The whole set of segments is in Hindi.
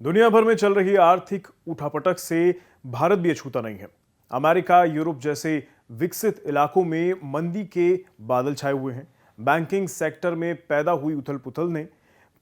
दुनिया भर में चल रही आर्थिक उठापटक से भारत भी अछूता नहीं है। अमेरिका, यूरोप जैसे विकसित इलाकों में मंदी के बादल छाए हुए हैं। बैंकिंग सेक्टर में पैदा हुई उथल-पुथल ने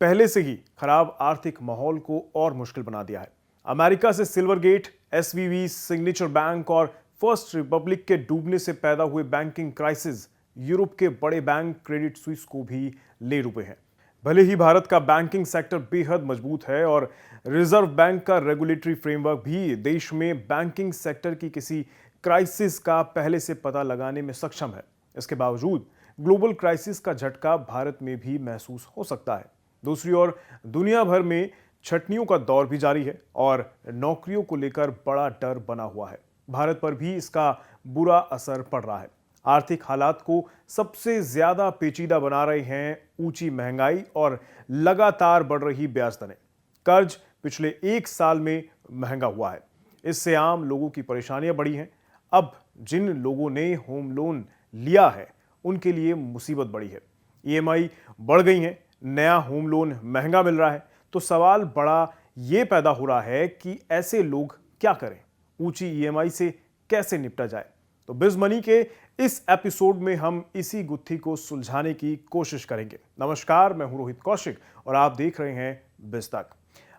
पहले से ही खराब आर्थिक माहौल को और मुश्किल बना दिया है। अमेरिका से सिल्वरगेट, एसवीबी, सिग्नेचर बैंक और फर्स्ट रिपब्लिक के डूबने से पैदा हुए बैंकिंग क्राइसिस यूरोप के बड़े बैंक क्रेडिट स्विस को भी ले डूबे हैं। भले ही भारत का बैंकिंग सेक्टर बेहद मजबूत है और रिजर्व बैंक का रेगुलेटरी फ्रेमवर्क भी देश में बैंकिंग सेक्टर की किसी क्राइसिस का पहले से पता लगाने में सक्षम है, इसके बावजूद ग्लोबल क्राइसिस का झटका भारत में भी महसूस हो सकता है। दूसरी ओर दुनिया भर में छटनियों का दौर भी जारी है और नौकरियों को लेकर बड़ा डर बना हुआ है। भारत पर भी इसका बुरा असर पड़ रहा है। आर्थिक हालात को सबसे ज्यादा पेचीदा बना रहे हैं ऊंची महंगाई और लगातार बढ़ रही ब्याज दरें। कर्ज पिछले एक साल में महंगा हुआ है। इससे आम लोगों की परेशानियां बढ़ी हैं। अब जिन लोगों ने होम लोन लिया है उनके लिए मुसीबत बढ़ी है। ईएमआई बढ़ गई हैं, नया होम लोन महंगा मिल रहा है। तो सवाल बड़ा ये पैदा हो रहा है कि ऐसे लोग क्या करें, ऊंची ईएमआई से कैसे निपटा जाए। तो बिज मनी के इस एपिसोड में हम इसी गुत्थी को सुलझाने की कोशिश करेंगे। नमस्कार, मैं हूं रोहित कौशिक और आप देख रहे हैं बिज तक।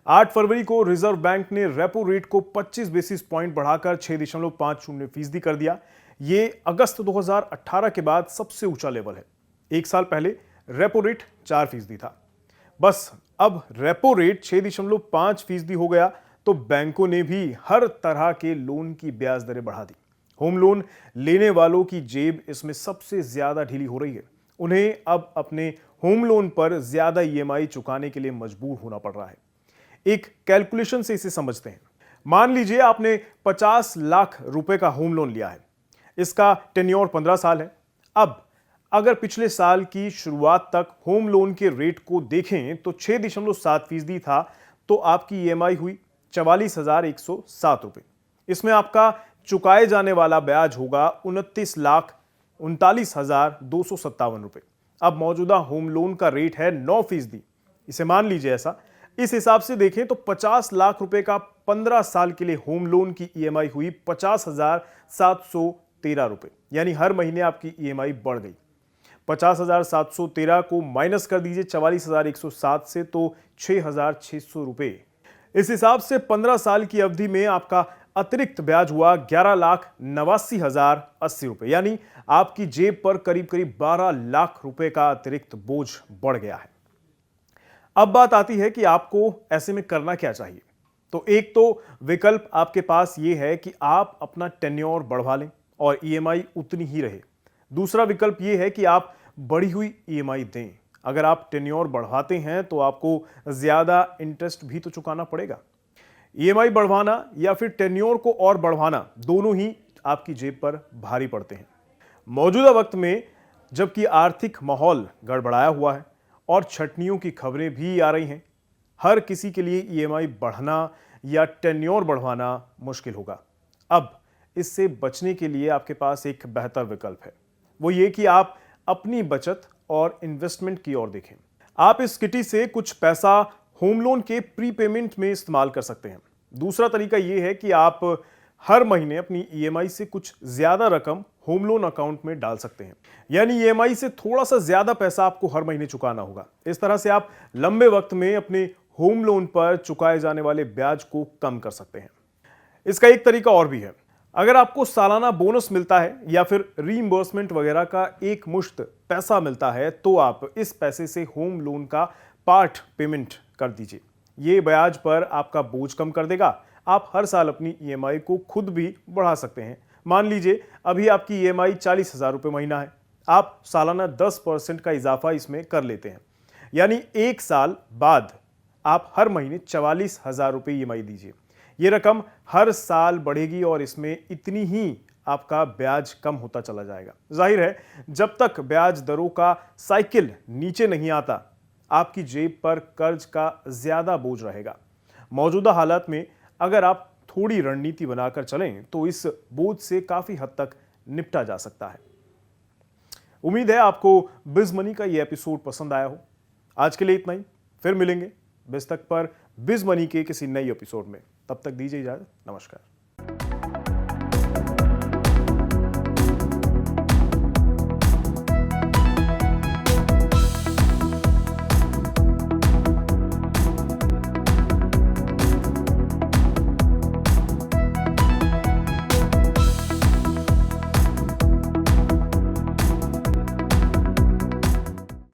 8 फरवरी को रिजर्व बैंक ने रेपो रेट को 25 बेसिस पॉइंट बढ़ाकर 6.50% कर दिया। ये अगस्त 2018 के बाद सबसे ऊंचा लेवल है। एक साल पहले रेपो रेट 4% था। बस अब रेपो रेट 6.5% हो गया तो बैंकों ने भी हर तरह के लोन की ब्याज दरें बढ़ा दी। होम लोन लेने वालों की जेब इसमें सबसे ज्यादा ढीली हो रही है। उन्हें अब अपने होम लोन पर ज्यादा ईएमआई चुकाने के लिए मजबूर होना पड़ रहा है। एक कैलकुलेशन से इसे समझते हैं। मान लीजिए आपने 50 लाख रुपए का होम लोन लिया है। इसका टेन्योर 15 साल है। अब अगर पिछले साल की शुरुआत तक होम लोन के रेट को देखें तो 6.7% था, तो आपकी ईएमआई हुई 44,107 रुपए। इसमें आपका चुकाए जाने वाला ब्याज होगा 29,39,257 रुपए। अब मौजूदा होम लोन का रेट है 9%। इसे मान लीजिए ऐसा। इस हिसाब से देखें तो 50 लाख रुपए का 15 साल के लिए होम लोन की ईएमआई हुई 50,713 रुपए। यानी हर महीने आपकी ईएमआई बढ़ गई। 50,713 को माइनस कर दीजिए 44,107 से तो 6,600 रुपए। इस हिसाब से 15 साल की अवधि में आपका अतिरिक्त ब्याज हुआ 11,89,080 रुपए। यानी आपकी जेब पर करीब करीब 12 लाख रुपए का अतिरिक्त बोझ बढ़ गया है। अब बात आती है कि आपको ऐसे में करना क्या चाहिए। तो एक तो विकल्प आपके पास यह है कि आप अपना टेन्योर बढ़वा लें और ईएमआई उतनी ही रहे। दूसरा विकल्प यह है कि आप बढ़ी हुई ईएमआई दें। अगर आप टेन्योर बढ़वाते हैं तो आपको ज्यादा इंटरेस्ट भी तो चुकाना पड़ेगा। ईएमआई बढ़वाना या फिर टेन्योर को और बढ़वाना, दोनों ही आपकी जेब पर भारी पड़ते हैं। मौजूदा वक्त में जबकि आर्थिक माहौल गड़बड़ाया हुआ है और छटनियों की खबरें भी आ रही हैं, हर किसी के लिए ईएमआई बढ़ाना या टेन्योर बढ़वाना मुश्किल होगा। अब इससे बचने के लिए आपके पास एक बेहतर विकल्प है। वो ये कि आप अपनी बचत और इन्वेस्टमेंट की ओर देखें। आप इस किटी से कुछ पैसा होम लोन के प्रीपेमेंट में इस्तेमाल कर सकते हैं। दूसरा तरीका यह है कि आप हर महीने अपनी ईएमआई से कुछ ज्यादा रकम होम लोन अकाउंट में डाल सकते हैं। यानी ईएमआई से थोड़ा सा ज्यादा पैसा आपको हर महीने चुकाना होगा। इस तरह से आप लंबे वक्त में अपने होम लोन पर चुकाए जाने वाले ब्याज को कम कर सकते हैं। इसका एक तरीका और भी है। अगर आपको सालाना बोनस मिलता है या फिर रीइंबर्समेंट वगैरह का एक मुश्त पैसा मिलता है तो आप इस पैसे से होम लोन का पार्ट पेमेंट कर दीजिए। ये ब्याज पर आपका बोझ कम कर देगा। आप हर साल अपनी ईएमआई को खुद भी बढ़ा सकते हैं। मान लीजिए अभी आपकी ईएमआई 40,000 रुपए महीना है। आप सालाना 10% का इजाफा इसमें कर लेते हैं। यानी एक साल बाद आप हर महीने 44,000 रुपए ईएमआई दीजिए। ये रकम हर साल बढ़ेगी और इसमें इतनी ही आपका ब्याज कम होता चला जाएगा। जाहिर है, जब तक ब्याज दरों का साइकिल नीचे नहीं आता, आपकी जेब पर कर्ज का ज्यादा बोझ रहेगा। मौजूदा हालात में अगर आप थोड़ी रणनीति बनाकर चलें तो इस बोझ से काफी हद तक निपटा जा सकता है। उम्मीद है आपको बिज मनी का यह एपिसोड पसंद आया हो। आज के लिए इतना ही। फिर मिलेंगे बिज तक पर बिज मनी के किसी नई एपिसोड में। तब तक दीजिए इजाजत, नमस्कार।